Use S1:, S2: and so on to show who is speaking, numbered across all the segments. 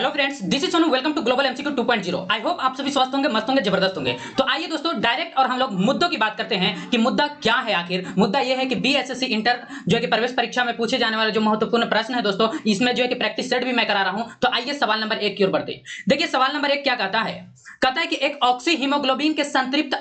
S1: Hello friends, this is Sonu. Welcome to global MCQ 2.0। I hope आप सभी स्वस्थ होंगे, मस्त होंगे, जबरदस्त होंगे। तो आइए दोस्तों डायरेक्ट और हम लोग मुद्दों की बात करते हैं कि मुद्दा क्या है। आखिर मुद्दा यह है कि बीएसएससी इंटर जो है कि प्रवेश परीक्षा में पूछे जाने वाले जो महत्वपूर्ण प्रश्न है दोस्तों, इसमें जो है कि प्रैक्टिस सेट भी मैं करा रहा हूं। तो आइए सवाल नंबर 1 की ओर बढ़ते हैं। देखिए सवाल नंबर 1 क्या कहता है। कहता है कि एक ऑक्सी हीमोग्लोबिन के संतृप्त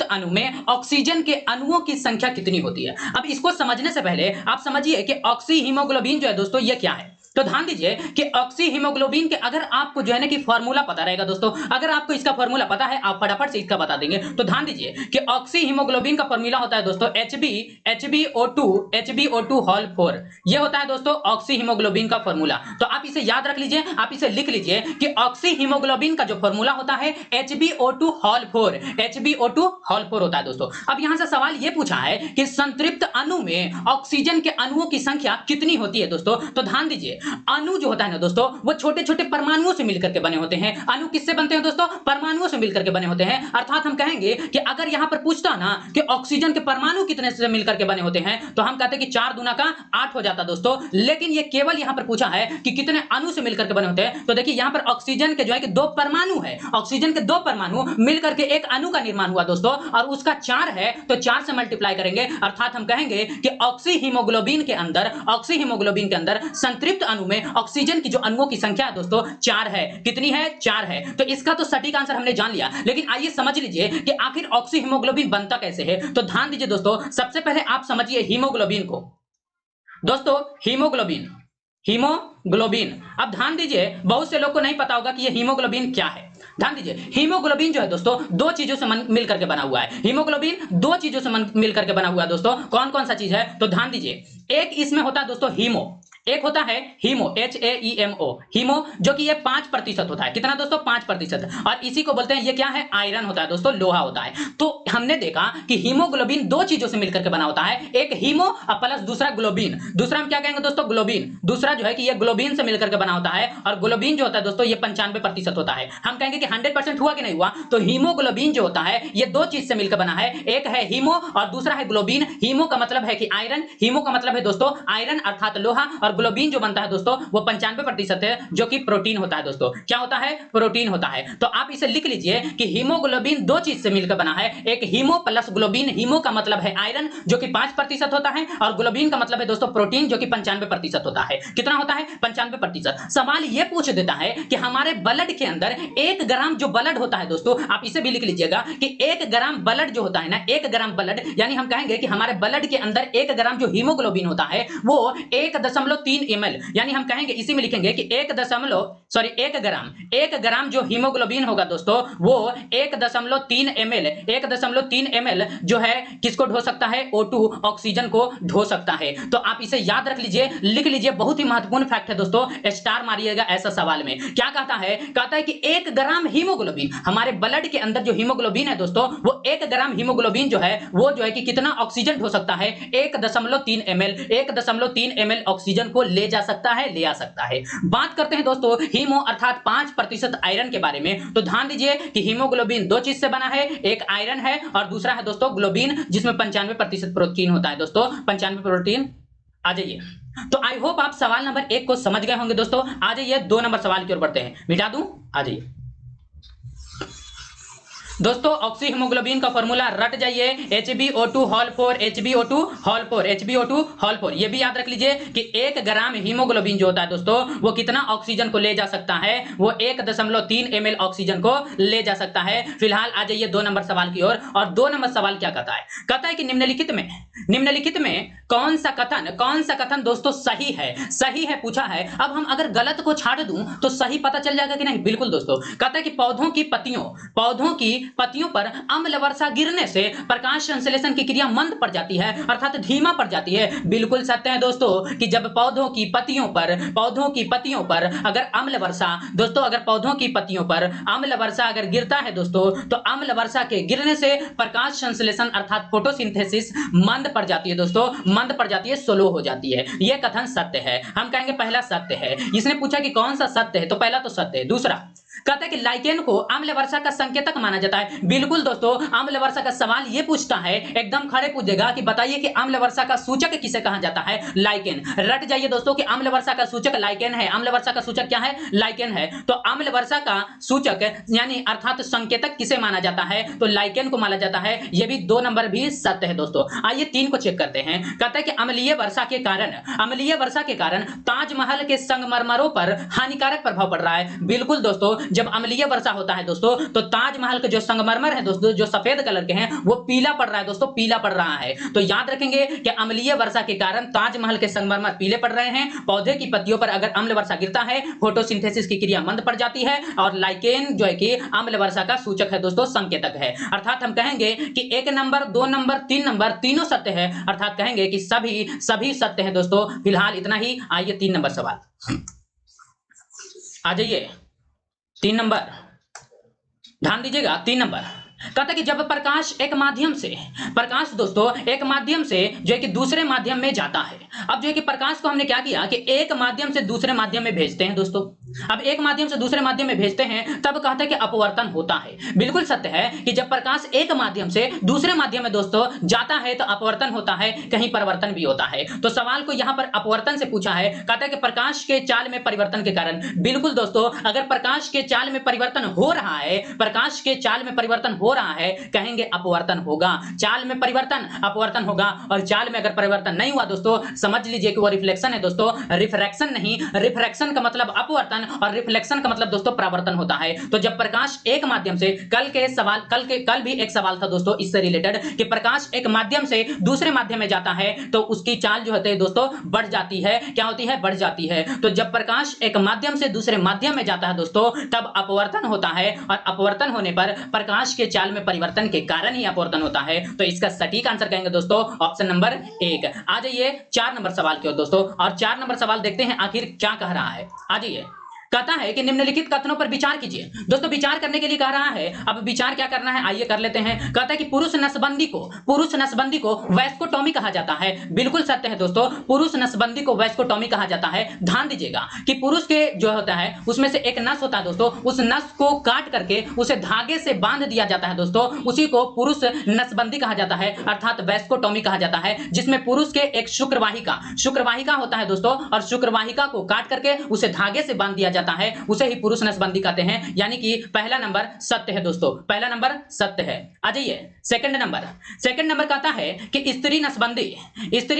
S1: अणु में ऑक्सीजन के अणुओं की संख्या कितनी होती है। अब इसको समझने से पहले आप समझिए कि ऑक्सी हीमोग्लोबिन जो है दोस्तों ये क्या है। तो ध्यान दीजिए कि ऑक्सी हीमोग्लोबिन के अगर आपको जो है ना कि फार्मूला पता रहेगा दोस्तों, अगर आपको इसका फार्मूला पता है आप फटाफट से इसका बता देंगे। तो ध्यान दीजिए कि ऑक्सी हीमोग्लोबिन का फार्मूला होता है दोस्तों HbO2 होल 4। ये होता है दोस्तों ऑक्सी हीमोग्लोबिन का फार्मूला। तो आप इसे याद रख लीजिए, आप इसे लिख लीजिए कि ऑक्सी हीमोग्लोबिन का जो फार्मूला होता है HbO2 होल 4 होता है दोस्तों। अब यहां से सवाल ये पूछा है कि संतृप्त अणु में ऑक्सीजन के अणुओं की संख्या कितनी होती है दोस्तों। तो ध्यान दीजिए अणु जो होता है ना दोस्तों वो छोटे छोटे परमाणुओं से मिलकर के बने होते हैं। अणु किससे बनते हैं दोस्तों? परमाणुओं से मिलकर के बने होते हैं। अर्थात हम कहेंगे कि अगर यहां पर पूछता ना कि ऑक्सीजन के परमाणु कितने से मिलकर के बने होते हैं तो हम कहते हैं कि 4 दूना का 8 हो जाता दोस्तों। लेकिन ये केवल यहां पर पूछा है कि कितने अणु से मिलकर के बने होते हैं। तो देखिए यहां पर ऑक्सीजन के जो है कि 2 परमाणु है, ऑक्सीजन के 2 परमाणु मिलकर के एक अणु का निर्माण हुआ दोस्तों, और उसका 4 है तो 4 से मल्टीप्लाई करेंगे। अर्थात हम कहेंगे कि ऑक्सी हीमोग्लोबिन के अंदर संतृप्त अणु में ऑक्सीजन की जो अणुओं की संख्या है दोस्तों 4 है। कितनी है? 4 है। तो इसका तो सटीक आंसर हमने जान लिया, लेकिन आइए समझ लीजिए कि आखिर ऑक्सी हीमोग्लोबिन बनता कैसे है। तो ध्यान दीजिए दोस्तों, सबसे पहले आप समझिए हीमोग्लोबिन को। दोस्तों हीमोग्लोबिन अब ध्यान दीजिए, बहुत से लोग को नहीं पता होगा कि ये हीमोग्लोबिन क्या है। ध्यान दीजिए हीमोग्लोबिन जो है दोस्तों 2 चीजों से मिलकर के बना हुआ है। हीमोग्लोबिन 2 चीजों से मिलकर के बना हुआ है दोस्तों। कौन कौन सा चीज है? तो ध्यान दीजिए, एक इसमें होता है दोस्तों हीमो, एक होता है हीमो HAEMO, हीमो जो कि ये 5% होता है। कितना दोस्तों? 5%। और इसी को बोलते हैं ये क्या है? आयरन होता है दोस्तों, लोहा होता है। तो हमने देखा कि हीमोग्लोबिन 2 चीजों से मिलकर के बना होता है, एक हीमो और प्लस दूसरा ग्लोबिन। दूसरा हम क्या कहेंगे दोस्तों? ग्लोबिन। दूसरा जो है कि ये ग्लोबिन से मिलकर के बना होता है, और ग्लोबिन जो होता है दोस्तों ये 95% होता है। हम कहेंगे कि 100% हुआ कि नहीं हुआ? तो हीमोग्लोबिन जो होता है ये 2 चीज से मिलकर बना है, एक है हीमो और दूसरा है ग्लोबिन। हीमो का मतलब है कि आयरन, हीमो का मतलब है दोस्तों आयरन अर्थात लोहा, और ग्लोबिन जो बनता है दोस्तों वो 95% है जो कि प्रोटीन होता है दोस्तों। क्या होता है? प्रोटीन होता है। तो आप इसे लिख लीजिए कि हीमोग्लोबिन 2 चीज से मिलकर बना है, एक हीमो प्लस ग्लोबिन। हीमो का मतलब है आयरन जो कि 5% होता है, और ग्लोबिन का मतलब है दोस्तों प्रोटीन जो कि 95% होता है। कितना होता है? 95%। सवाल ये पूछ देता है कि हमारे ब्लड के अंदर 1 ग्राम जो ब्लड होता है दोस्तों, आप इसे भी लिख लीजिएगा कि 1 ग्राम ब्लड जो होता है ना, 1 ग्राम ब्लड, यानी हम कहेंगे कि हमारे ब्लड के अंदर 1 ग्राम जो हीमोग्लोबिन होता है वो 1.3 ml, यानी हम कहेंगे इसी में लिखेंगे कि 1 ग्राम जो हीमोग्लोबिन होगा दोस्तों वो 1.3 ml जो है किसको ढो सकता है? O2 ऑक्सीजन को ढो सकता है। तो आप इसे याद रख लीजिए, लिख लीजिए, बहुत ही महत्वपूर्ण फैक्ट है दोस्तों, स्टार मारिएगा ऐसा सवाल में। क्या कहता है? कहता है कि 1 ग्राम हीमोग्लोबिन, हमारे ब्लड के अंदर जो हीमोग्लोबिन है दोस्तों वो 1 ग्राम हीमोग्लोबिन जो है वो जो है कि कितना ऑक्सीजन ढो सकता है? 1.3 ml ऑक्सीजन को ले जा सकता है, ले आ सकता है। बात करते हैं दोस्तों हीमो अर्थात 5% आयरन के बारे में। तो ध्यान दीजिए कि हीमोग्लोबिन 2 चीज से बना है, एक आयरन है और दूसरा है दोस्तों ग्लोबिन जिसमें 95% प्रोटीन होता है दोस्तों, 95 प्रोटीन। आ जाइए, तो आई होप आप सवाल नंबर 1 को समझ गए होंगे दोस्तों। आ जाइए 2 नंबर सवाल की ओर बढ़ते हैं। मिटा दूं? आ जाइए दोस्तों, ऑक्सी हीमोग्लोबिन का फॉर्मूला रट जाइए, HbO2 होल 4। ये भी याद रख लीजिए कि 1 ग्राम हीमोग्लोबिन जो होता है दोस्तों वो कितना ऑक्सीजन को ले जा सकता है? वो 1.3 ml ऑक्सीजन को ले जा सकता है। फिलहाल आ जाइए 2 नंबर सवाल की ओर। और 2 नंबर सवाल क्या कहता है? कहता है कि निम्नलिखित में कौन सा कथन दोस्तों सही है पूछा है। अब हम अगर गलत को छाड़ दूं तो सही पता चल जाएगा कि नहीं? बिल्कुल दोस्तों। कहता है कि पौधों की पत्तियों पर अम्ल वर्षा गिरने से प्रकाश संश्लेषण की क्रिया मंद पड़ जाती है, अर्थात धीमा पड़ जाती है। बिल्कुल सत्य है दोस्तों कि जब पौधों की पत्तियों पर अगर अम्ल वर्षा अगर गिरता है दोस्तों तो अम्ल वर्षा के गिरने से प्रकाश संश्लेषण अर्थात फोटोसिंथेसिस मंद पड़ जाती है दोस्तों, मंद पड़ जाती है, स्लो हो जाती है। यह कथन सत्य है। हम कहेंगे पहला सत्य है। इसने पूछा कि कौन सा सत्य है, तो पहला तो सत्य है। दूसरा कहता है कि लाइकेन को अम्ल वर्षा का संकेतक माना जाता है। बिल्कुल दोस्तों, अम्ल वर्षा का सवाल ये पूछता है, एकदम खड़े पूछ देगा कि बताइए कि अम्ल वर्षा का सूचक किसे कहा जाता है? लाइकेन। रट जाइए दोस्तों कि अम्ल वर्षा का सूचक लाइकेन है। अम्ल वर्षा का सूचक क्या है? लाइकेन है। तो अम्ल वर्षा का सूचक यानी अर्थात संकेतक किसे माना जाता है? तो लाइकेन को माना जाता है। यह भी 2 नंबर भी सत्य है दोस्तों। आइए 3 को चेक करते हैं। कहता है कि अम्लीय वर्षा के कारण ताजमहल के संगमरमरों पर हानिकारक प्रभाव पड़ रहा है। बिल्कुल दोस्तों, जब अम्लीय वर्षा होता है दोस्तों, तो ताजमहल के जो संगमरमर है दोस्तों, जो सफेद कलर के हैं, वो पीला पड़ रहा है दोस्तों, पीला पड़ रहा है। तो याद रखेंगे कि अम्लीय वर्षा के कारण ताजमहल के संगमरमर पीले पड़ रहे हैं। पौधे की पत्तियों पर अगर अम्ल वर्षा गिरता है, फोटोसिंथेसिस की क्रिया मंद पड़ जाती है, और लाइकेन जो है कि अम्ल वर्षा का सूचक है दोस्तों, संकेतक है। अर्थात हम कहेंगे कि 1 नंबर, 2 नंबर, 3 नंबर तीनों सत्य है। अर्थात कहेंगे कि सभी सत्य है दोस्तों। फिलहाल इतना ही। आइए 3 नंबर सवाल आ जाइए। 3 नंबर ध्यान दीजिएगा। 3 नंबर कहता है कि जब प्रकाश दोस्तों एक माध्यम से जो है कि दूसरे माध्यम में जाता है। अब जो है कि प्रकाश को हमने क्या किया कि एक माध्यम से दूसरे माध्यम में भेजते हैं दोस्तों। अब एक माध्यम से दूसरे माध्यम में भेजते हैं, तब कहता है कि अपवर्तन होता है। बिल्कुल सत्य है कि जब प्रकाश एक माध्यम से दूसरे माध्यम में दोस्तों जाता है तो अपवर्तन होता है, कहीं परिवर्तन भी होता है। तो सवाल को यहां पर अपवर्तन से पूछा है। कहता है कि प्रकाश के चाल में परिवर्तन के कारण। बिल्कुल दोस्तों, अगर प्रकाश के चाल में परिवर्तन हो रहा है, प्रकाश के चाल में परिवर्तन हो रहा है, कहेंगे अपवर्तन होगा। चाल में परिवर्तन, अपवर्तन होगा। और चाल में अगर परिवर्तन नहीं हुआ दोस्तों, समझ लीजिए कि वो रिफ्लेक्शन है दोस्तों, रिफ्रैक्शन नहीं। रिफ्रैक्शन का मतलब अपवर्तन और रिफ्लेक्शन का मतलब दोस्तों परावर्तन होता है। तो जब प्रकाश एक माध्यम से, कल भी एक सवाल था दोस्तों इससे रिलेटेड कि प्रकाश एक माध्यम से दूसरे माध्यम में जाता है तो उसकी चाल जो होती है दोस्तों बढ़ जाती है। क्या होती है? बढ़ जाती है। तो जब प्रकाश एक माध्यम से दूसरे माध्यम में जाता है दोस्तों, तब अपवर्तन होता है, और अपवर्तन होने पर प्रकाश के चाल में परिवर्तन के कारण ही अपवर्तन होता है। तो इसका सटीक आंसर कहेंगे दोस्तों ऑप्शन नंबर 1। आ जाइए 4 नंबर सवाल की ओर दोस्तों, और 4 नंबर सवाल देखते हैं आखिर क्या कह रहा है। आ जाइए। कहता है कि निम्नलिखित कथनों पर विचार कीजिए। दोस्तों विचार करने के लिए कह रहा है। अब विचार क्या करना है, आइए कर लेते हैं। कहता है कि पुरुष नसबंदी को वैस्कोटॉमी कहा जाता है। बिल्कुल सत्य है दोस्तों, पुरुष नसबंदी को वैस्कोटॉमी कहा जाता है। ध्यान दीजिएगा कि पुरुष के जो होता है उसमें से एक नस होता है दोस्तों, उस नस को काट करके उसे धागे से बांध दिया जाता है दोस्तों, उसी को पुरुष नसबंदी कहा जाता है, अर्थात वैस्कोटॉमी कहा जाता है। जिसमें पुरुष के एक शुक्रवाहिका होता है दोस्तों, और शुक्रवाहिका को काट करके उसे धागे से बांध दिया जाता है, उसे ही पुरुष नसबंदी कहते हैं। यानी कि पहला नंबर सत्य है दोस्तों, पहला नंबर सत्य है। आ जाइए सेकंड नंबर कहता है कि स्त्री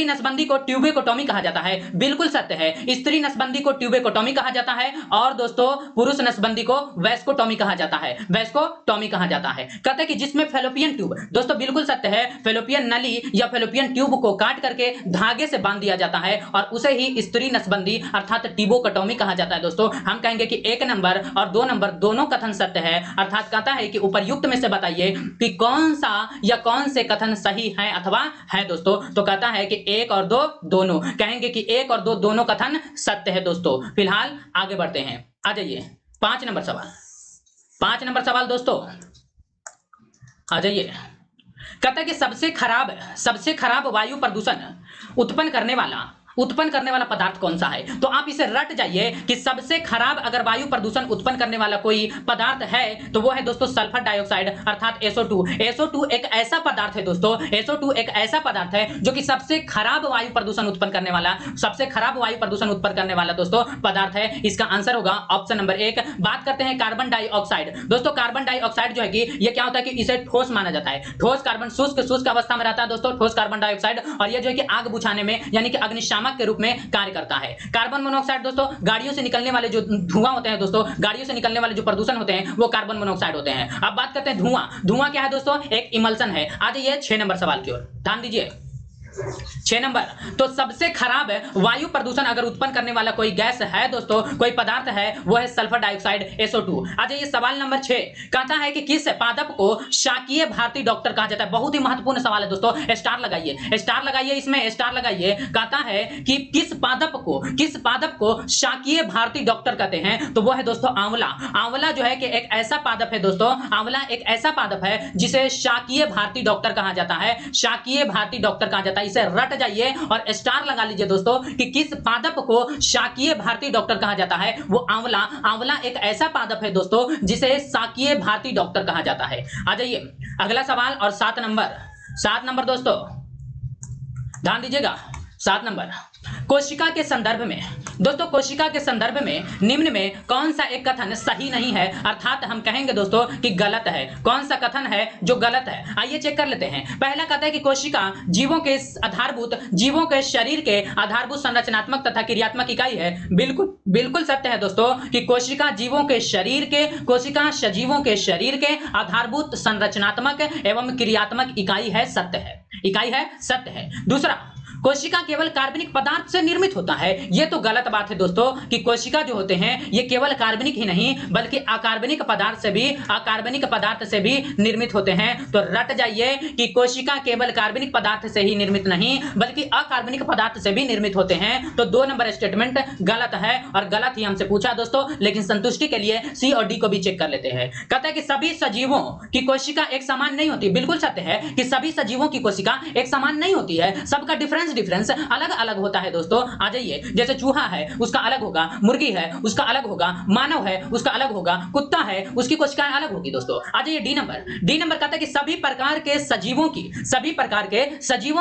S1: नसबंदी को ट्यूबेकोटॉमी कहा जाता है। बिल्कुल सत्य है, स्त्री नसबंदी को ट्यूबेकोटॉमी कहा जाता है, और दोस्तों पुरुष नसबंदी को वैस्कोटॉमी कहा जाता है। कहता है कि जिसमें फेलोपियन ट्यूब, दोस्तों बिल्कुल सत्य है, फेलोपियन नली या फेलोपियन ट्यूब को काट करके धागे से बांध दिया जाता है, और उसे ही स्त्री नसबंदी अर्थात ट्यूबोकोटॉमी कहा जाता है दोस्तों। हम कहेंगे कि 1 नंबर और 2 नंबर दोनों कथन सत्य है। अर्थात कहता है कि उपर्युक्त में से बताइए कि कौन सा या कौन से कथन सही है अथवा है दोस्तों। तो कहता है कि 1 और 2 दोनों, कहेंगे कि 1 और 2 दोनों कथन सत्य है दोस्तों। फिलहाल आगे बढ़ते हैं। आ जाइए 5 नंबर सवाल दोस्तों, आ जाइए। कहता है कि सबसे खराब वायु प्रदूषण उत्पन्न करने वाला पदार्थ कौन सा है? तो आप इसे रट जाइए कि सबसे खराब अगर वायु प्रदूषण उत्पन्न करने वाला कोई पदार्थ है तो वो है दोस्तों सल्फर डाइऑक्साइड अर्थात SO2। SO2 एक ऐसा पदार्थ है दोस्तों, SO2 एक ऐसा पदार्थ है जो कि सबसे खराब वायु प्रदूषण उत्पन्न करने वाला दोस्तों पदार्थ है। इसका आंसर होगा ऑप्शन नंबर 1। बात करते हैं कार्बन डाइऑक्साइड। दोस्तों कार्बन डाइऑक्साइड जो है कि ये क्या होता है कि इसे ठोस माना जाता है। ठोस कार्बन शुष्क अवस्था में रहता है दोस्तों ठोस कार्बन डाइऑक्साइड, और ये जो है कि आग बुझाने में यानी कि अग्निशामक के रूप में कार्य करता है। कार्बन मोनोऑक्साइड दोस्तों गाड़ियों से निकलने वाले जो धुआं होते हैं दोस्तों, गाड़ियों से निकलने वाले जो प्रदूषण होते हैं वो कार्बन मोनोऑक्साइड होते हैं। अब बात करते हैं धुआं क्या है दोस्तों? एक इमल्सन है। आ जाइए 6 नंबर सवाल की ओर, ध्यान दीजिए। 6 नंबर, तो सबसे खराब वायु प्रदूषण अगर उत्पन्न करने वाला कोई गैस है दोस्तों, कोई पदार्थ है, वो है सल्फर डाइऑक्साइड SO2। आ जाइए सवाल नंबर 6। कहता है कि किस पादप को शाकीय भारतीय डॉक्टर कहा जाता है? बहुत ही महत्वपूर्ण सवाल है दोस्तों, स्टार लगाइए, इसमें स्टार लगाइए। कहता है कि किस पादप को शाकीय भारतीय डॉक्टर कहते हैं? तो वो है दोस्तों आंवला जो है कि एक ऐसा पादप है दोस्तों, आंवला एक ऐसा पादप है जिसे शाकीय भारतीय डॉक्टर कहा जाता है। इसे रट जाइए और स्टार लगा लीजिए दोस्तों कि किस पादप को शाकीय भारतीय डॉक्टर कहा जाता है। वो आंवला। आंवला एक ऐसा पादप है दोस्तों जिसे शाकीय भारतीय डॉक्टर कहा जाता है। आ जाइए अगला सवाल और 7 नंबर दोस्तों ध्यान दीजिएगा। 7 नंबर कोशिका के संदर्भ में दोस्तों, कोशिका के संदर्भ में निम्न में कौन सा एक कथन सही नहीं है, अर्थात हम कहेंगे दोस्तों कि गलत है। कौन सा कथन है जो गलत है, आइए चेक कर लेते हैं। पहला कहता है कि कोशिका जीवों के शरीर के आधारभूत संरचनात्मक तथा क्रियात्मक इकाई है। बिल्कुल सत्य है दोस्तों कि कोशिका सजीवों के शरीर के आधारभूत संरचनात्मक एवं क्रियात्मक इकाई है, सत्य है। दूसरा, कोशिका केवल कार्बनिक पदार्थ से निर्मित होता है। यह तो गलत बात है दोस्तों कि कोशिका जो होते हैं ये केवल कार्बनिक ही नहीं बल्कि अकार्बनिक पदार्थ से भी निर्मित होते हैं। तो रट जाइए कि कोशिका केवल कार्बनिक पदार्थ से ही निर्मित नहीं बल्कि अकार्बनिक पदार्थ से भी निर्मित होते हैं। तो 2 नंबर स्टेटमेंट गलत है और गलत ही हमसे पूछा दोस्तों, लेकिन संतुष्टि के लिए सी और डी को भी चेक कर लेते हैं। कहता है कि सभी सजीवों की कोशिका एक समान नहीं होती। बिल्कुल सत्य है कि सभी सजीवों की कोशिका एक समान नहीं होती है, सबका डिफरेंस अलग अलग होता है दोस्तों। आ जाइए, जैसे चूहा है उसका अलग होगा, मुर्गी है उसका अलग होगा, मानव है उसका अलग होगा, कुत्ता है उसकी कोशिकाएं अलग होगी दोस्तों। आ जाइए डी नंबर कहता है कि सभी प्रकार के सजीवों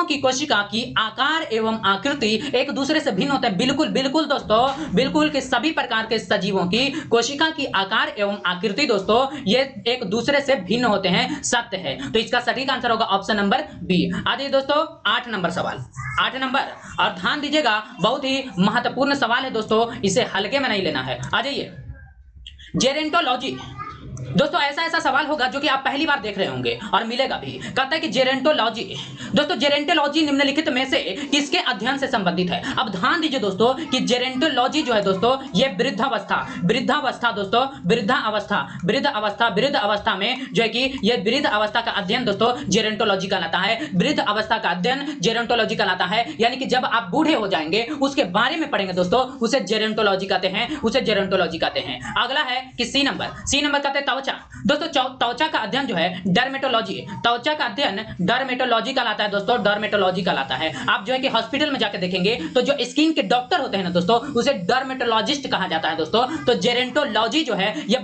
S1: की कोशिका की आकार एवं आकृति एक दूसरे से भिन्न होता है। बिल्कुल दोस्तों, बिल्कुल कि सभी प्रकार के सजीवों की कोशिका की आकार एवं आकृति दोस्तों ये एक दूसरे से भिन्न होते हैं, सत्य है। तो इसका सटीक आंसर होगा ऑप्शन नंबर बी। आ जाइए दोस्तों 8 नंबर सवाल, 8 नंबर, और ध्यान दीजिएगा बहुत ही महत्वपूर्ण सवाल है दोस्तों, इसे हल्के में नहीं लेना है। आ जाइए, जेरेंटोलॉजी दोस्तों, ऐसा सवाल होगा जो कि आप पहली बार देख रहे होंगे और मिलेगा भी। कहता है कि जेरेंटोलॉजी दोस्तों, जेरेंटोलॉजी निम्नलिखित में से किसके अध्ययन से संबंधित है। अब ध्यान दीजिए दोस्तों कि जेरेंटोलॉजी जो है दोस्तों ये वृद्ध अवस्था में जो है कि ये वृद्ध अवस्था का अध्ययन दोस्तों जेरेंटोलॉजी कहलाता है। वृद्ध अवस्था का अध्ययन जेरेंटोलॉजी कहलाता है, यानी कि जब आप बूढ़े हो जाएंगे उसके बारे में पढ़ेंगे दोस्तों, उसे जेरेंटोलॉजी कहते हैं। अगला है कि सी नंबर कहते हैं त्वचा। दोस्तों त्वचा का अध्ययन जो है डर्मेटोलॉजी कहलाता है दोस्तों, डर्मेटोलॉजी कहलाता है। आप जो है कि हॉस्पिटल में जाकर देखेंगे तो जो स्किन के डॉक्टर होते हैं ना दोस्तों उसे डर्मेटोलॉजिस्ट कहा जाता है दोस्तों। तो जेरेंटोलॉजी जो है ये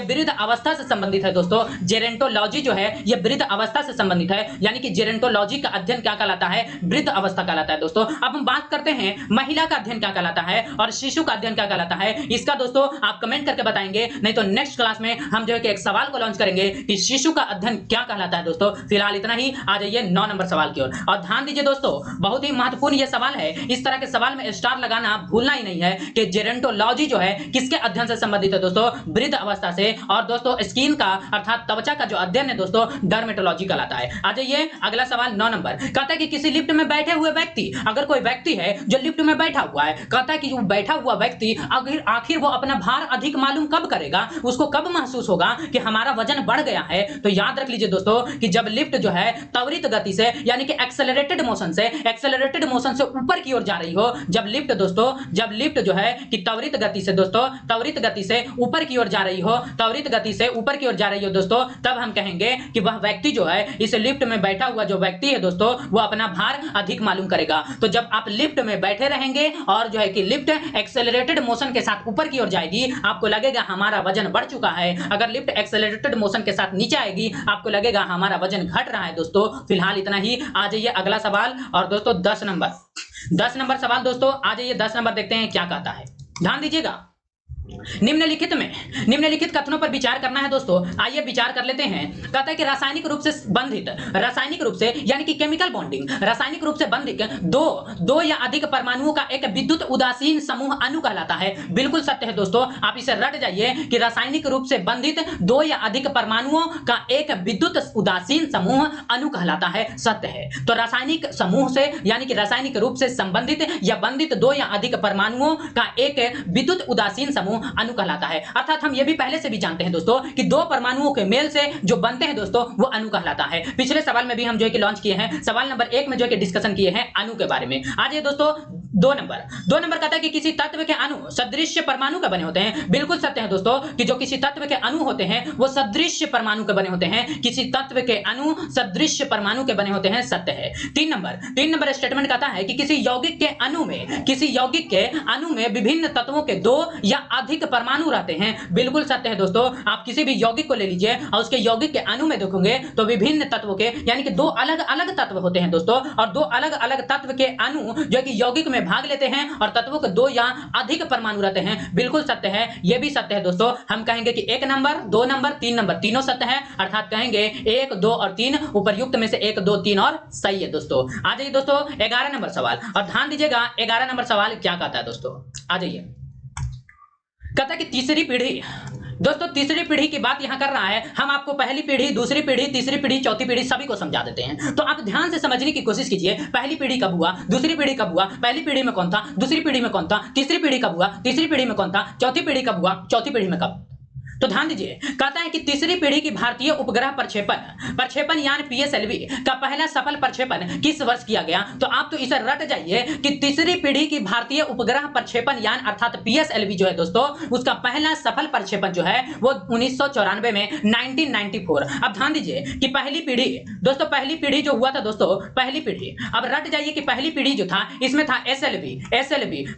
S1: वृद्ध अवस्था से संबंधित है दोस्तों। जेरेंटोलॉजी जो है ये वृद्ध अवस्था से संबंधित है, यानी कि जेरेंटोलॉजी का अध्ययन क्या कहलाता है, वृद्ध अवस्था कहलाता है दोस्तों। अब हम बात करते हैं महिला का अध्ययन क्या कहलाता है और शिशु का अध्ययन क्या कहलाता है। इसका दोस्तों आप कमेंट करके बताएंगे, नहीं तो नेक्स्ट क्लास में हम जो है कि एक सवाल को लॉन्च करेंगे कि शिशु का अध्ययन क्या कहलाता है दोस्तों। फिलहाल इतना ही। आ जाइए 9 नंबर सवाल की ओर, और ध्यान दीजिए दोस्तों बहुत ही महत्वपूर्ण यह सवाल है। इस तरह के सवाल में स्टार लगाना भूलना ही नहीं है कि जेरेंटोलॉजी जो है किसके अध्ययन से संबंधित है दोस्तों, वृद्ध अवस्था से। और दोस्तों स्किन का अर्थात त्वचा का जो अध्ययन है दोस्तों डर्मेटोलॉजी कहलाता है। आ जाइए अगला सवाल 9 नंबर कहता है कि किसी लिफ्ट में बैठे हुए व्यक्ति, अगर कोई व्यक्ति है जो लिफ्ट में बैठा हुआ है, कहता है कि वो बैठा हुआ व्यक्ति आखिर वो अपना भार अधिक मालूम कब करेगा, उसको कब महसूस होगा कि हमारा वजन बढ़ गया है। तो याद रख लीजिए दोस्तों कि जब लिफ्ट जो है त्वरित गति से यानी कि एक्सेलरेटेड मोशन से ऊपर की ओर जा रही हो, जब लिफ्ट जो है कि त्वरित गति से ऊपर की ओर जा रही हो दोस्तों, तब हम कहेंगे कि वह व्यक्ति जो है इस लिफ्ट में बैठा हुआ जो व्यक्ति है दोस्तों वो अपना भार अधिक मालूम करेगा। तो जब आप लिफ्ट में बैठे रहेंगे और जो है कि लिफ्ट एक्सेलरेटेड मोशन के साथ ऊपर की ओर जाएगी, आपको लगेगा हमारा वजन बढ़ चुका है। अगर लिफ्ट एक्सेलरेटेड मोशन के साथ नीचे आएगी, आपको लगेगा हमारा वजन घट रहा है दोस्तों। फिलहाल इतना ही। आ जाइए अगला सवाल, और दोस्तों 10 नंबर सवाल दोस्तों। आ जाइए 10 नंबर देखते हैं क्या कहता है, ध्यान दीजिएगा। निम्नलिखित कथनों पर विचार करना है दोस्तों। आइए विचार कर लेते हैं। कहता है कि रासायनिक रूप से यानी कि केमिकल बॉन्डिंग, रासायनिक रूप से बंधित दो या अधिक परमाणुओं का एक विद्युत उदासीन समूह अणु कहलाता है। बिल्कुल सत्य है दोस्तों, आप इसे रट जाइए कि रासायनिक रूप से बंधित 2 या अधिक परमाणुओं का एक विद्युत उदासीन समूह अणु कहलाता है, सत्य है। तो रासायनिक समूह से यानी कि रासायनिक रूप से संबंधित या बंधित 2 या अधिक परमाणुओं का एक विद्युत उदासीन समूह अणु कहलाता है। अर्थात हम ये भी पहले से भी जानते हैं दोस्तों कि दो परमाणुओं के मेल से जो बनते हैं दोस्तों वो अणु कहलाता है। पिछले सवाल में भी हम जो है कि लॉन्च किए हैं, सवाल नंबर 1 में जो है कि डिस्कशन किए हैं अणु के बारे में। आ जाइए दोस्तों 2 नंबर कहता है कि किसी तत्व के अणु सदृश परमाणु के बने होते हैं। बिल्कुल सत्य है दोस्तों कि जो किसी तत्व के अणु होते हैं वो सदृश परमाणु के बने होते हैं। किसी तत्व के अणु सदृश परमाणु के बने होते हैं, सत्य है। 3 नंबर स्टेटमेंट कहता है कि किसी यौगिक के अणु में विभिन्न तत्वों के 2 या अधिक परमाणु रहते हैं। बिल्कुल सत्य है दोस्तों। आप किसी भी यौगिक को ले लीजिए और उसके यौगिक के अणु में देखोगे तो विभिन्न तत्वों के यानी कि 2 अलग-अलग तत्व होते हैं दोस्तों, और 2 अलग-अलग तत्व के अणु जो कि यौगिक में भाग लेते हैं और तत्वों के 2 या अधिक परमाणु रहते हैं। बिल्कुल सत्य है, यह भी सत्य है दोस्तों। हम कहेंगे कि 1 नंबर, 2 नंबर, 3 नंबर तीनों सत्य है, अर्थात कहेंगे 1, 2 और 3 उपर्युक्त में से 1, 2, 3 और सही है दोस्तों। आ जाइए दोस्तों 11 नंबर सवाल, और ध्यान दीजिएगा 11 नंबर सवाल क्या कहता है दोस्तों। आ जाइए, कहता है कि तीसरी पीढ़ी, दोस्तों तीसरी पीढ़ी की बात यहां कर रहा है। हम आपको पहली पीढ़ी, दूसरी पीढ़ी, तीसरी पीढ़ी, चौथी पीढ़ी सभी को समझा देते हैं, तो आप ध्यान से समझने की कोशिश कीजिए। पहली पीढ़ी कब हुआ, दूसरी पीढ़ी कब हुआ, पहली पीढ़ी में कौन था, दूसरी पीढ़ी में कौन था, तीसरी पीढ़ी कब हुआ, तीसरी पीढ़ी में कौन था, चौथी पीढ़ी कब हुआ, चौथी पीढ़ी में कब। तो ध्यान दीजिए, कहता है कि तीसरी पीढ़ी की भारतीय उपग्रह प्रक्षेपण यान पीएसएलवी का पहला सफल प्रक्षेपण किस वर्ष किया गया। तो आप तो इसे रट जाइए कि तीसरी पीढ़ी की भारतीय उपग्रह प्रक्षेपण यान अर्थात पीएसएलवी जो है दोस्तों, उसका पहला सफल प्रक्षेपण जो है वो 1994 में 1994। अब ध्यान दीजिए कि पहली पीढ़ी दोस्तों, पहली पीढ़ी जो हुआ था दोस्तों, पहली पीढ़ी, अब रट जाइए कि पहली पीढ़ी जो था इसमें था एसएलवी।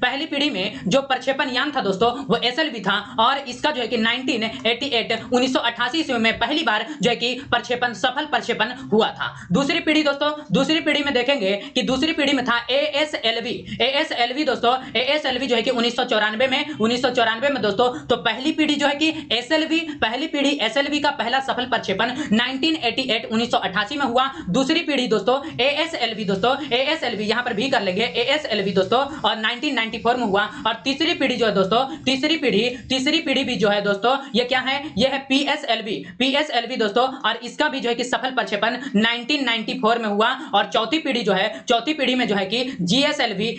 S1: पहली पीढ़ी में जो प्रक्षेपण यान था दोस्तों वो एसएलवी था, और इसका जो है कि 1988 ईस्वी में पहली बार जो है कि सफल प्रक्षेपण हुआ था। दूसरी पीढ़ी दोस्तों, दूसरी पीढ़ी में देखेंगे कि दूसरी पीढ़ी में था एएसएलवी दोस्तों। एएसएलवी जो है कि 1994 में दोस्तों। तो पहली पीढ़ी जो है कि एसएलवी, पहली पीढ़ी एसएलवी का पहला सफल प्रक्षेपण 1988 में हुआ। दूसरी पीढ़ी दोस्तों एएसएलवी दोस्तों, एएसएलवी यहां पर भी कर लेंगे, एएसएलवी दोस्तों और 1994 में हुआ। और तीसरी पीढ़ी जो है दोस्तों, तीसरी पीढ़ी भी जो है दोस्तों ये क्या है, ये है पीएसएलवी दोस्तों, और इसका भी जो है कि सफल प्रक्षेपण 1994 में हुआ। और चौथी पीढ़ी जो है, चौथी पीढ़ी में जो है कि जीएसएलवी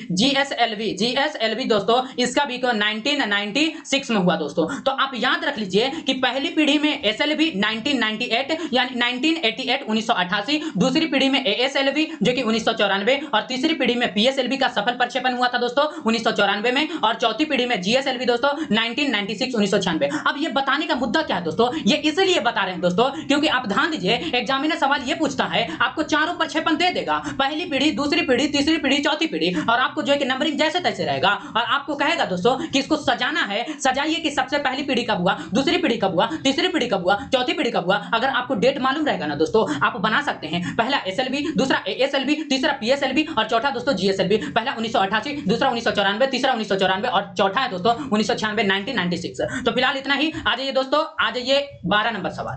S1: दोस्तों, इसका भी 1996 में हुआ दोस्तों। तो आप याद रख लीजिए कि पहली पीढ़ी में एसएलवी 1998 यानी 1988, दूसरी पीढ़ी में एएसएलवी जो कि 1994, और तीसरी पीढ़ी में पीएसएलवी का सफल प्रक्षेपण हुआ था दोस्तों 1994 में, और चौथी पीढ़ी में जीएसएलवी दोस्तों 1996। अब ये बताने का मुद्दा क्या है दोस्तों, ये इसलिए बता रहे हैं दोस्तों क्योंकि आप ध्यान दीजिए, एग्जामिनर सवाल ये पूछता है, आपको चारों प्रक्षेपण दे देगा, पहली पीढ़ी, दूसरी पीढ़ी, तीसरी पीढ़ी, चौथी पीढ़ी, और आपको जो है कि नंबरिंग जैसे तैसे रहेगा, और आपको कहेगा दोस्तों कि इसको सजाना है। सजाइए कि सबसे पहली पीढ़ी कब हुआ, दूसरी पीढ़ी कब हुआ, तीसरी पीढ़ी कब हुआ, चौथी पीढ़ी कब हुआ। अगर आपको डेट मालूम रहेगा ना दोस्तों, आप बना सकते हैं, पहला एसएलवी, दूसरा एएसएलवी, तीसरा पीएसएलवी और चौथा दोस्तों जीएसएलवी। पहला 1988, दूसरा 1994, तीसरा 1994 और चौथा है दोस्तों 1996 1996। तो फिलहाल इतना ही। आ जाइए दोस्तों, आ जाइए 12 नंबर सवाल,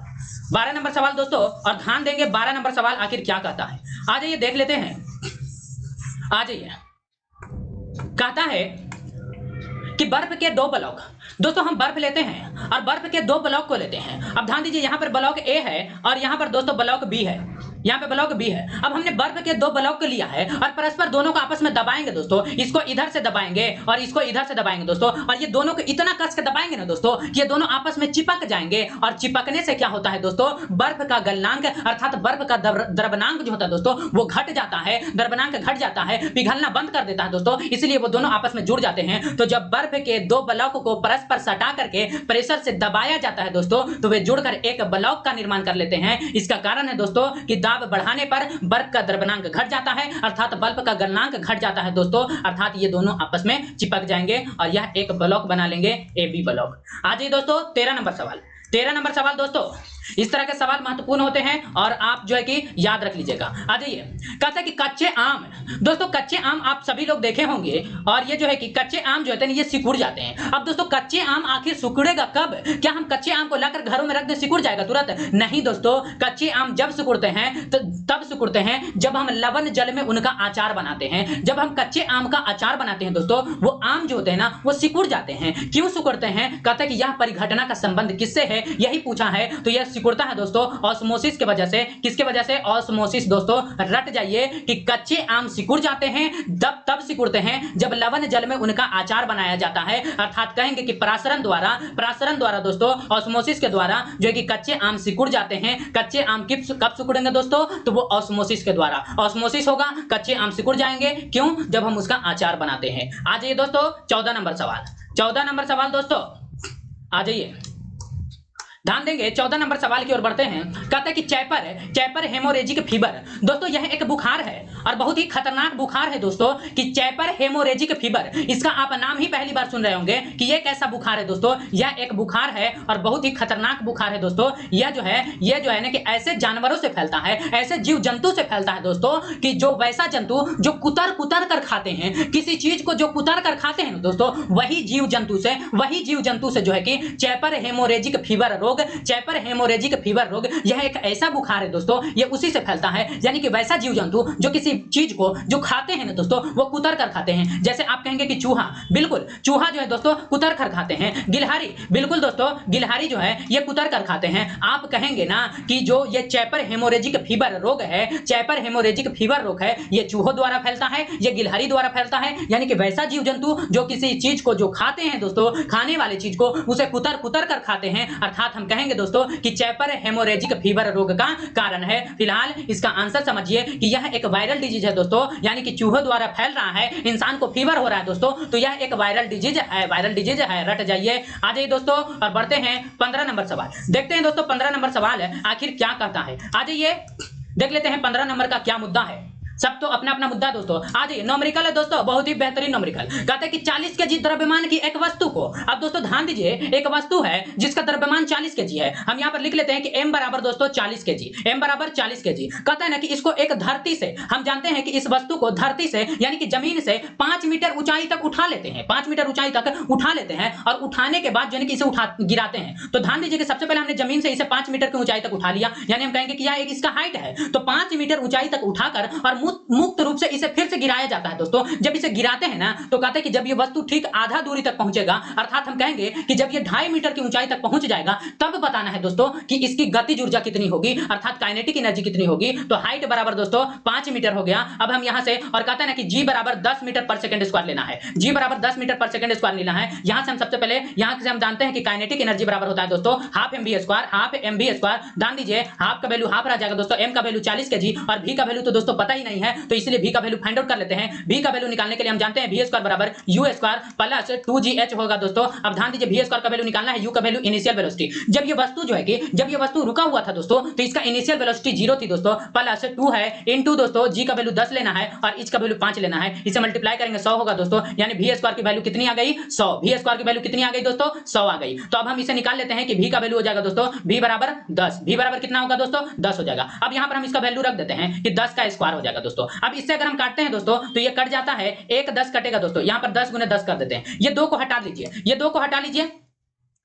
S1: 12 नंबर सवाल दोस्तों, और ध्यान देंगे 12 नंबर सवाल आखिर क्या कहता है। आ जाइए देख लेते हैं। आ जाइए, कहता है कि बर्फ के 2 ब्लॉक, दोस्तों हम बर्फ लेते हैं और बर्फ के 2 ब्लॉक को लेते हैं। अब ध्यान दीजिए, यहां पर ब्लॉक ए है और यहां पर दोस्तों ब्लॉक बी है, यहां पे ब्लॉक बी है। अब हमने बर्फ के 2 ब्लॉक को लिया है और परस्पर दोनों को आपस में दबाएंगे दोस्तों, इसको इधर से दबाएंगे और इसको इधर से दबाएंगे दोस्तों, और ये दोनों को इतना कस के दबाएंगे ना दोस्तों कि ये दोनों आपस में चिपक जाएंगे, और चिपकने से क्या होता है दोस्तों, बर्फ का गलनांक अर्थात बर्फ का द्रवनांक जो होता है दोस्तों वो घट जाता है, द्रवनांक घट जाता है, पिघलना बंद कर देता है दोस्तों, इसलिए वो दोनों आपस में जुड़ जाते हैं। तो जब बर्फ के 2 ब्लॉक को परस्पर सटा करके प्रेशर से दबाया जाता है दोस्तों, तो वे जुड़कर एक ब्लॉक का निर्माण कर लेते हैं। इसका कारण है दोस्तों कि दाब बढ़ाने पर बर्फ का द्रवनांक घट जाता है, अर्थात बर्फ का गलनांक घट जाता है दोस्तों, अर्थात ये दोनों आपस में चिपक जाएंगे और यह एक ब्लॉक बना लेंगे, ए बी ब्लॉक। आ जाइए दोस्तों 13 नंबर सवाल, 13 नंबर सवाल दोस्तों, इस तरह के सवाल महत्वपूर्ण होते हैं और आप जो है कि याद रख लीजिएगा। आ जाइए, कहता है कि कच्चे आम, दोस्तों कच्चे आम आप सभी लोग देखे होंगे, और ये जो है कि कच्चे आम जो होते हैं ये सिकुड़ जाते हैं। अब दोस्तों कच्चे आम आखिर सिकुड़ेगा कब, क्या हम कच्चे आम को लाकर घरों में रख दे सिकुड़ जाएगा तुरंत? नहीं दोस्तों, कच्चे आम जब सिकुड़ते हैं तो तब सिकुड़ते हैं जब हम लवण जल में उनका अचार बनाते हैं। जब हम कच्चे आम का अचार बनाते हैं दोस्तों, वो आम जो होते हैं ना वो सिकुड़ जाते हैं। क्यों सिकुड़ते हैं? कहता है कि यह परिघटना का संबंध किससे है, यही पूछा है, तो यह सिकुड़ता है दोस्तों ऑस्मोसिस की वजह से। किसकी वजह से? ऑस्मोसिस दोस्तों, रट जाइए कि कच्चे आम सिकुड़ जाते हैं तब सिकुड़ते हैं जब लवण जल में उनका आचार बनाया जाता है, अर्थात कहेंगे कि प्रासरण द्वारा दोस्तों, ऑस्मोसिस के द्वारा जो है कि कच्चे आम सिकुड़ जाते हैं। कच्चे आम कब सिकुड़ेंगे दोस्तों? तो वो ऑस्मोसिस के द्वारा, ऑस्मोसिस होगा, कच्चे आम सिकुड़ जाएंगे। क्यों? जब हम उसका आचार बनाते हैं। आ जाइए दोस्तों 14 नंबर सवाल। 14 नंबर सवाल दोस्तों, आ जाइए, ध्यान देंगे। 14 नंबर सवाल की ओर बढ़ते हैं। कहते हैं कि चैपर हेमोरेजिक फीवर दोस्तों, यह एक बुखार है और बहुत ही खतरनाक बुखार है दोस्तों कि चैपर हेमोरेजिक फीवर। इसका आप नाम ही पहली बार सुन रहे होंगे कि यह कैसा बुखार है दोस्तों। यह एक बुखार है और बहुत ही खतरनाक बुखार है दोस्तों। यह जो है ना कि ऐसे जानवरों से फैलता है, ऐसे जीव जंतु से फैलता है दोस्तों कि जो वैसा जंतु जो कुतर कर खाते हैं, किसी चीज को जो कुतर कर खाते हैं दोस्तों, वही जीव जंतु से जो है कि चैपर हेमोरेजिक फीवर रोग, चैपर हेमोरेजिक फीवर रोग, यह एक ऐसा बुखार है दोस्तों, यह उसी से फैलता है। यानी कि वैसा जीव जंतु जो किसी चीज को जो खाते हैं ना दोस्तों, वो कुतर कर खाते हैं। जैसे आप कहेंगे कि चूहा, बिल्कुल चूहा जो है दोस्तों कुतर कर खाते हैं। गिलहरी, बिल्कुल दोस्तों गिलहरी जो है ये कुतर कर खाते हैं। आप कहेंगे ना कि जो ये चैपर हेमोरेजिक फीवर रोग है, चैपर हेमोरेजिक फीवर रोग है, ये चूहों द्वारा फैलता है, ये गिलहरी द्वारा फैलता है। यानी कि वैसा जीव जंतु जो किसी चीज को जो खाते हैं दोस्तों, खाने वाले चीज को उसे कुतर कर खाते हैं, अर्थात हम कहेंगे दोस्तों कि चैपर हेमोरेजिक फीवर रोग का कारण है। फिलहाल इसका आंसर समझिए कि यह एक वायरल डिजीज है दोस्तों, यानी कि चूहों द्वारा फैल रहा है, इंसान को फीवर हो रहा है दोस्तों, तो यह एक वायरल डिजीज है। रट जाइए। आ जाइए दोस्तों और बढ़ते हैं 15 नंबर सवाल। देखते हैं दोस्तों 15 नंबर सवाल है आखिर क्या कहता है। आ जाइए देख लेते हैं 15 नंबर का क्या मुद्दा है। सब तो अपना अपना मुद्दा दोस्तों। आ जाइए, नोमेरिकल है दोस्तों, बहुत ही बेहतरीन नोमेरिकल। कहते हैं कि 40 केजी द्रव्यमान की एक वस्तु को, अब दोस्तों ध्यान दीजिए, एक वस्तु है जिसका द्रव्यमान 40 केजी है। हम यहां पर लिख लेते हैं कि m बराबर दोस्तों 40 केजी, m बराबर 40 केजी। कहता है ना कि इसको एक धरती से, हम जानते हैं कि इस वस्तु को धरती से यानी कि जमीन से 5 मीटर ऊंचाई तक उठा लेते हैं, 5 मीटर ऊंचाई तक उठा लेते हैं और उठाने के बाद यानी कि इसे गिराते हैं। तो ध्यान दीजिए कि सबसे पहले हमने जमीन से इसे 5 मीटर की ऊंचाई तक उठा लिया, यानी हम कहेंगे कि यह एक इसका हाइट है। तो 5 मीटर ऊंचाई तक उठाकर और मुक्त रूप से इसे फिर से गिराया जाता है दोस्तों। जब इसे गिराते हैं ना तो कहते हैं कि जब ये वस्तु ठीक आधा दूरी तक पहुंचेगा, अर्थात हम कहेंगे कि जब ये 2.5 मीटर की ऊंचाई तक पहुंच जाएगा, तब बताना है दोस्तों कि इसकी गतिज ऊर्जा कितनी होगी, अर्थात काइनेटिक एनर्जी कितनी होगी। तो हाइट बराबर दोस्तों 5 मीटर हो गया। अब हम यहां से और कहते हैं ना कि g बराबर 10 मीटर पर सेकंड स्क्वायर लेना है, g बराबर 10 मीटर पर सेकंड स्क्वायर लेना है। यहां से हम सबसे पहले यहां से हम जानते हैं कि काइनेटिक एनर्जी बराबर होता है दोस्तों हाफ mv स्क्वायर। ध्यान दीजिए हाफ का वैल्यू हाफ रह जाएगा दोस्तों, m का वैल्यू 40 केजी और v का वैल्यू तो दोस्तों पता ही नहीं है, तो इसलिए v का वैल्यू फाइंड आउट कर लेते हैं। v का वैल्यू निकालने के लिए हम जानते हैं v स्क्वायर बराबर u स्क्वायर प्लस 2gh होगा दोस्तों। अब ध्यान दीजिए v स्क्वायर का वैल्यू निकालना है, u का वैल्यू इनिशियल वेलोसिटी। जब ये वस्तु जो है कि जब ये वस्तु रुका हुआ था दोस्तों, तो इसका इनिशियल वेलोसिटी 0 थी दोस्तों, प्लस 2 है इनटू दोस्तों g का वैल्यू 10 लेना है और h का वैल्यू 5 लेना है। इसे मल्टीप्लाई करेंगे 100 होगा दोस्तों, यानी v स्क्वायर की वैल्यू कितनी आ गई 100। v स्क्वायर की वैल्यू कितनी आ गई दोस्तों 100 आ गई। तो अब हम इसे निकाल लेते हैं कि v का वैल्यू हो जाएगा दोस्तों v बराबर 10, v बराबर कितना होगा दोस्तों 10 हो जाएगा। अब यहां पर हम इसका वैल्यू रख देते हैं कि 10 का स्क्वायर हो जाएगा दोस्तों। अब इससे अगर हम काटते हैं दोस्तों तो ये कट जाता है, एक 10 कटेगा दोस्तों, यहां पर 10 गुने 10 कर देते हैं। ये 2 को हटा लीजिए, ये 2 को हटा लीजिए।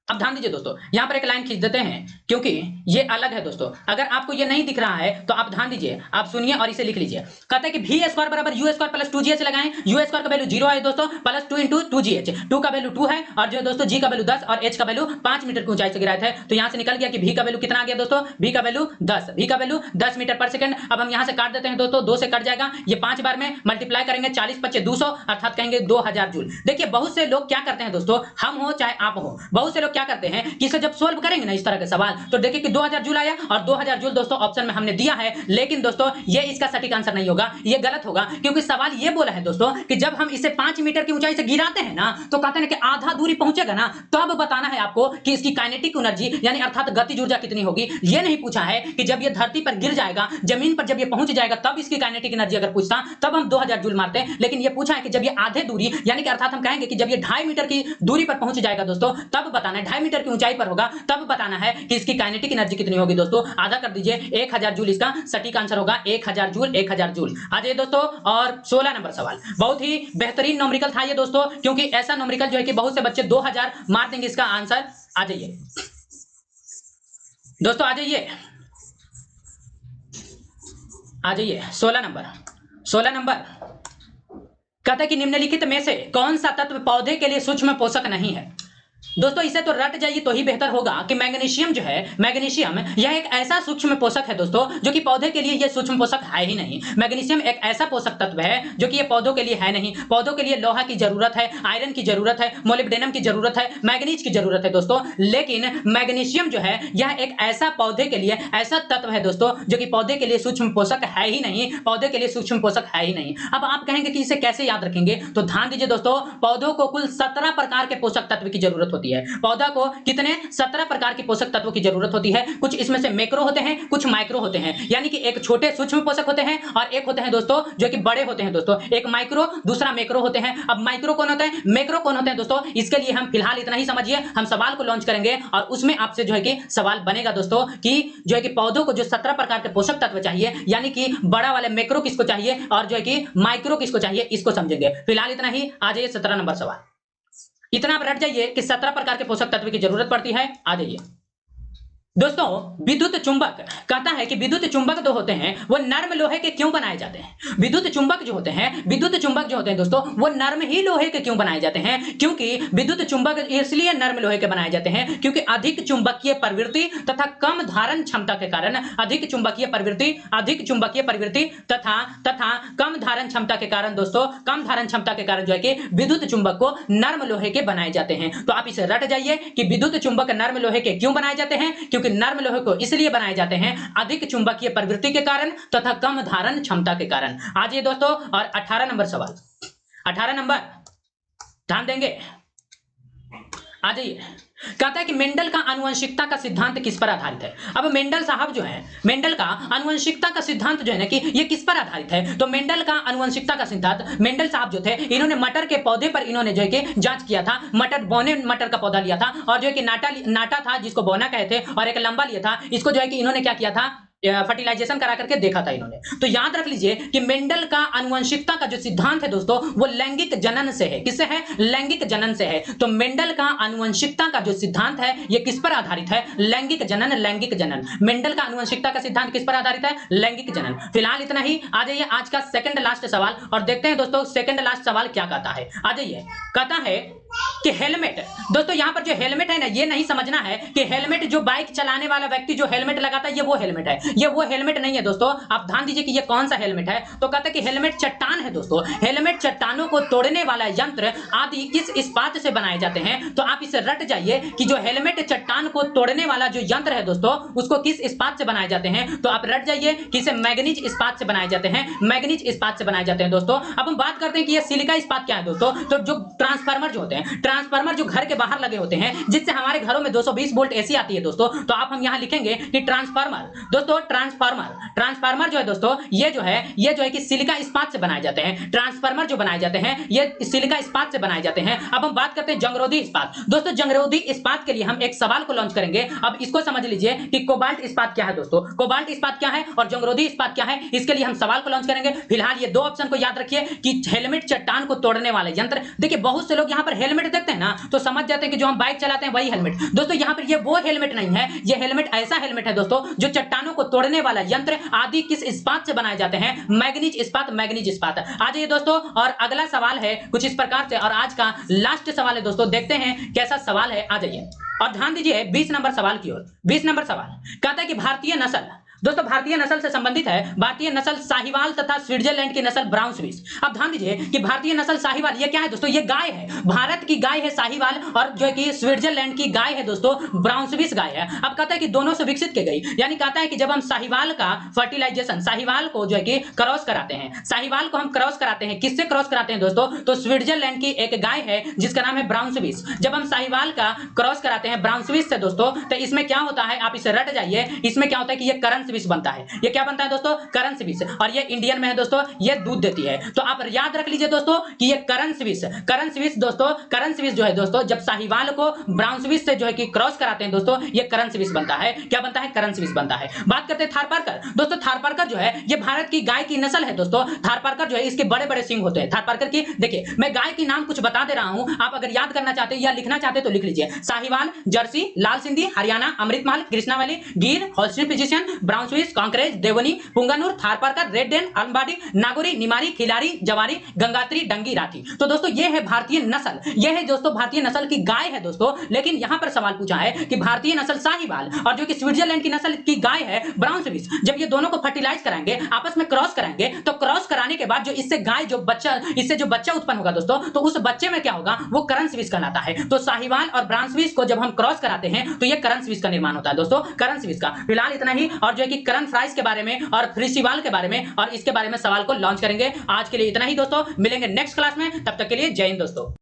S1: अब ध्यान दीजिए दोस्तों, यहां पर एक लाइन खींच देते हैं क्योंकि ये अलग है दोस्तों। अगर आपको ये नहीं दिख रहा है तो आप ध्यान दीजिए, आप सुनिए और इसे लिख लीजिए। कहते हैं कि v स्क्वायर बराबर u स्क्वायर प्लस 2gh लगाएं। u स्क्वायर का वैल्यू 0 है दोस्तों, प्लस 2 इंटू 2gh, 2 का वैल्यू 2 है और जो है दोस्तों g का वैल्यू 10 और h का वैल्यू 5 मीटर की ऊंचाई से गिराए थे। तो यहां से निकल गया कि v का वैल्यू कितना आ गया दोस्तों, v का वैल्यू 10, v का वैल्यू 10 मीटर पर सेकंड। अब हम यहां से काट देते हैं दोस्तों, 2 से कट जाएगा, ये 5 बार में मल्टीप्लाई करेंगे, 40 5 200 अर्थात कहेंगे 2000 जूल। देखिए बहुत से लोग क्या करते हैं दोस्तों, हम हो चाहे आप हो, बहुत से लोग क्या करते हैं कि जब सॉल्व करेंगे ना इस तरह के सवाल तो देखिए कि 2000 जूल आया और 2000 जूल दोस्तों ऑप्शन में हमने दिया है, लेकिन दोस्तों ये इसका सटीक आंसर नहीं होगा, ये गलत होगा। क्योंकि सवाल ये बोला है दोस्तों कि जब हम इसे 5 मीटर की ऊंचाई से गिराते हैं ना तो कहते हैं कि आधा दूरी पहुंचेगा ना, तब बताना है आपको कि इसकी काइनेटिक एनर्जी यानी अर्थात गतिज ऊर्जा कितनी होगी। ये नहीं पूछा है कि जब ये धरती पर गिर जाएगा, जमीन पर जब ये पहुंच जाएगा तब इसकी काइनेटिक एनर्जी अगर पूछता तब हम 2000 जूल मारते हैं। लेकिन ये पूछा है कि जब ये आधे दूरी यानी कि अर्थात हम कहेंगे कि जब ये 2.5 मीटर की दूरी पर पहुंच जाएगा दोस्तों, तब बताना है, 2.5 मीटर की ऊंचाई पर होगा तब बताना है कि इसकी काइनेटिक एनर्जी कितनी होगी दोस्तों। आधा कर दीजिए, 1000 जूल इसका सटीक आंसर होगा, 1000 जूल, 1000 जूल। आ जाइए दोस्तों और 16 नंबर सवाल, बहुत ही बेहतरीन न्यूमेरिकल था ये दोस्तों, क्योंकि ऐसा न्यूमेरिकल जो है कि बहुत से बच्चे 2000 मार देंगे इसका आंसर। आ जाइए दोस्तों, आ जाइए 16 नंबर कहता है कि निम्नलिखित में से कौन सा तत्व पौधे के लिए सूक्ष्म पोषक नहीं है। दोस्तों इसे तो रट जाइए तो ही बेहतर होगा कि मैग्नीशियम जो है, मैग्नीशियम यह एक ऐसा सूक्ष्म पोषक है दोस्तों जो कि पौधे के लिए यह सूक्ष्म पोषक है ही नहीं। मैग्नीशियम एक ऐसा पोषक तत्व है जो कि ये पौधों के लिए है नहीं। पौधों के लिए लोहा की जरूरत है, आयरन की जरूरत है, मोलिब्डेनम की जरूरत है, मैग्नीज की जरूरत है दोस्तों। लेकिन मैग्नीशियम जो है यह एक ऐसा पौधे के लिए ऐसा तत्व है दोस्तों जो कि पौधे के लिए सूक्ष्म पोषक है ही नहीं, पौधे के लिए सूक्ष्म पोषक है ही नहीं। अब आप कहेंगे कि इसे कैसे याद रखेंगे, तो ध्यान दीजिए दोस्तों, पौधों को कुल 17 प्रकार के पोषक तत्व की जरूरत होती है। पौधा को कितने 17 प्रकार के पोषक तत्वों की जरूरत होती है। कुछ इसमें से मैक्रो होते हैं, कुछ माइक्रो होते हैं, यानी कि एक छोटे सूक्ष्म पोषक होते हैं और एक होते हैं दोस्तों जो कि बड़े होते हैं दोस्तों। एक माइक्रो, दूसरा मैक्रो होते हैं। अब माइक्रो कौन होता है, मैक्रो कौन होते हैं दोस्तों, इसके लिए हम फिलहाल इतना ही समझिए। हम सवाल को लॉन्च करेंगे और उसमें आपसे जो है कि सवाल बनेगा दोस्तों कि जो है कि पौधों को जो 17 प्रकार के पोषक तत्व चाहिए, यानी कि बड़ा वाले मैक्रो किसको चाहिए और जो है कि माइक्रो किसको चाहिए, इसको समझेंगे। फिलहाल इतना ही। आ जाइए 17 नंबर सवाल। इतना आप रट जाइए कि 17 प्रकार के पोषक तत्व की जरूरत पड़ती है। आ जाइए दोस्तों, विद्युत चुंबक कहता है कि विद्युत चुंबक जो होते हैं वो नर्म लोहे के क्यों बनाए जाते हैं। विद्युत चुंबक जो होते हैं, विद्युत चुंबक जो होते हैं दोस्तों वो नर्म ही लोहे के क्यों बनाए जाते हैं, क्योंकि विद्युत चुंबक इसलिए नर्म लोहे के बनाए जाते हैं क्योंकि अधिक चुंबकीय प्रवृत्ति तथा कम धारण क्षमता के कारण, अधिक चुंबकीय प्रवृत्ति तथा कम धारण क्षमता के कारण दोस्तों, कम धारण क्षमता के कारण जो है कि विद्युत चुंबक को नर्म लोहे के बनाए जाते हैं। तो आप इसे रट जाइए कि विद्युत चुंबक नर्म लोहे के क्यों बनाए जाते हैं, क्योंकि नर्म लोहे को इसलिए बनाए जाते हैं अधिक चुंबकीय प्रवृत्ति के कारण तथा कम धारण क्षमता के कारण। आ जाइए दोस्तों, और 18 नंबर सवाल, 18 नंबर ध्यान देंगे। आ जाइए, कहता है कि मेंडल का आनुवंशिकता का सिद्धांत किस पर आधारित है। अब मेंडल साहब जो है, मेंडल का आनुवंशिकता का सिद्धांत जो है ना कि ये किस पर आधारित है, तो मेंडल का आनुवंशिकता का सिद्धांत, मेंडल साहब जो थे इन्होंने मटर के पौधे पर इन्होंने जो है कि जांच किया था। मटर का पौधा लिया था और जो है कि नाटा था जिसको बोना कहते हैं, और एक लंबा लिया था, इसको जो है कि इन्होंने क्या किया था, फर्टिलाइजेशन करा करके देखा था इन्होंने। तो याद रख लीजिए कि मेंडल का आनुवंशिकता का जो सिद्धांत है दोस्तों वो लैंगिक जनन से है। किससे है, लैंगिक जनन से है। तो मेंडल का आनुवंशिकता का जो सिद्धांत है ये किस पर आधारित है, लैंगिक जनन, लैंगिक जनन। मेंडल का आनुवंशिकता का सिद्धांत किस पर आधारित है, लैंगिक जनन। फिलहाल इतना ही। आ जाइए आज का सेकंड लास्ट सवाल और देखते हैं दोस्तों सेकंड लास्ट सवाल क्या कहता है। आ जाइए, कहता है कि हेलमेट, दोस्तों यहां पर जो हेलमेट है ना, ये नहीं समझना है कि हेलमेट जो बाइक चलाने वाला व्यक्ति जो हेलमेट लगाता है ये वो हेलमेट है, ये वो हेलमेट नहीं है दोस्तों। आप ध्यान दीजिए कि ये कौन सा हेलमेट है। तो कहता है कि हेलमेट चट्टान है दोस्तों। हेलमेट चट्टानों को तोड़ने वाला यंत्र आदि किस इस्पात से बनाए जाते हैं। तो आप इसे रट जाइए कि जो हेलमेट चट्टान को तोड़ने वाला जो यंत्र है दोस्तों उसको किस इस्पात से बनाए जाते हैं। तो आप रट जाइए कि इसे मैग्नीज इस्पात से बनाए जाते हैं, मैग्नीज इस्पात से बनाए जाते हैं दोस्तों। अब हम बात करते हैं कि ये सिलिका इस्पात क्या है दोस्तों। तो जो ट्रांसफार्मर जो होते हैं, ट्रांसफार्मर जो घर के बाहर लगे होते हैं जिससे हमारे घरों में 220 वोल्ट एसी आती है दोस्तों, तो आप हम यहां लिखेंगे कि ट्रांसफार्मर दोस्तों, ट्रांसफार्मर जो है दोस्तों ये जो है कि सिलिका इस्पात से बनाए जाते हैं। ट्रांसफार्मर जो बनाए जाते हैं ये सिलिका इस्पात से बनाए जाते हैं। अब हम बात करते हैं जंगरोधी इस्पात। दोस्तों जंगरोधी इस्पात के लिए हम एक सवाल को लॉन्च करेंगे। अब इसको समझ लीजिए कि कोबाल्ट इस्पात क्या है दोस्तों, कोबाल्ट इस्पात क्या है और जंगरोधी इस्पात क्या है, इसके लिए हम सवाल को लॉन्च करेंगे। फिलहाल ये दो ऑप्शन को याद रखिए कि हेलमेट चट्टान को तोड़ने वाले यंत्र। देखिए बहुत से लोग यहां पर हेलमेट देखते हैं ना तो समझ जाते हैं कि जो हम बाइक चलाते हैं वही हेलमेट। दोस्तों यहां पर ये वो हेलमेट नहीं है, ये हेलमेट ऐसा हेलमेट है दोस्तों जो चट्टानों को तोड़ने वाला यंत्र आदि किस इस्पात से बनाए जाते हैं, मैग्नीज इस्पात, मैग्नीज इस्पात। आ जाइए दोस्तों, और अगला सवाल है कुछ इस प्रकार से, और आज का लास्ट सवाल है दोस्तों, देखते हैं कैसा सवाल है। आ जाइए और ध्यान दीजिए 20 नंबर सवाल की ओर। 20 नंबर सवाल कहता है कि भारतीय नस्ल, दोस्तों भारतीय नस्ल से संबंधित है। भारतीय नस्ल साहिवाल तथा स्विट्जरलैंड की नस्ल ब्राउन स्विस। अब ध्यान दीजिए कि भारतीय नस्ल साहिवाल ये क्या है दोस्तों, ये गाय है। भारत की गाय है साहिवाल और जो है कि स्विट्जरलैंड की गाय है दोस्तों ब्राउन स्विस गाय है। अब कहता है कि दोनों से विकसित की गई, यानी कहता है कि जब हम साहिवाल का फर्टिलाइजेशन, साहिवाल को जो है कि क्रॉस कराते हैं, साहिवाल को हम क्रॉस कराते हैं, किससे क्रॉस कराते हैं दोस्तों, तो स्विट्जरलैंड की एक गाय है जिसका नाम है ब्राउन स्विस। जब हम साहिवाल का क्रॉस कराते हैं ब्राउन स्विस से दोस्तों, तो इसमें क्या होता है, आप इसे रट जाइए, इसमें क्या होता है कि ये करन स्विस बनता है। ये क्या बनता है दोस्तों, करन स्विस, और ये इंडियन में है दोस्तों, ये दूध देती है। तो आप याद रख लीजिए दोस्तों कि ये करन स्विस दोस्तों, करन स्विस जो है दोस्तों जब साहिवाल को ब्राउन स्विस से जो है कि क्रॉस कराते हैं दोस्तों, ये करन स्विस बनता है। क्या बनता है, करन स्विस बनता है। बात करते हैं थारपारकर। दोस्तों थारपारकर जो है ये भारत की गाय की नस्ल है दोस्तों। थारपारकर जो है इसके बड़े बड़े सींग होते हैं थारपारकर की। देखिए मैं गाय की नाम कुछ बता दे रहा हूं, आप अगर याद करना चाहते हैं या लिखना चाहते हैं तो लिख लीजिए। Sahiwal, Jersey, Lal Sindhi, Hariana, Amritmal, Krishnavali, Gir, Holstein Friesian, Brown Swiss, Kankrej, Deoni, Punganur, Tharparkar, Red Dane, Alambadi, Nagori, Nimari, Khillari, Jawari, Gangatri, dengue, Rathi. तो दोस्तों ये है भारतीय नस्ल, ये है दोस्तों भारतीय नस्ल की गाय है दोस्तों। लेकिन यहां पर सवाल पूछा है कि भारतीय नस्ल साहीवाल और जो कि स्विट्जरलैंड की नस्ल की गाय है ब्राउन स्विस, जब ये दोनों को फर्टिलाइज कराएंगे, आपस में क्रॉस कराएंगे, तो क्रॉस कराने के बाद जो इससे गाय इससे जो बच्चा उत्पन्न होगा दोस्तों, तो उस बच्चे में क्या होगा, वो करण स्विस कहलाता है। तो साहीवाल और ब्राउन स्विस को जब हम क्रॉस कराते हैं तो ये करण स्विस का निर्माण होता है दोस्तों, करण स्विस का। फिलहाल इतना ही, और जो है कि करण फ्राइस के बारे में और फ्रीसीवाल के बारे में और इसके बारे में सवाल को लॉन्च करेंगे। आज के लिए इतना ही दोस्तों, मिलेंगे नेक्स्ट क्लास में, तब तक के लिए जय हिंद दोस्तों।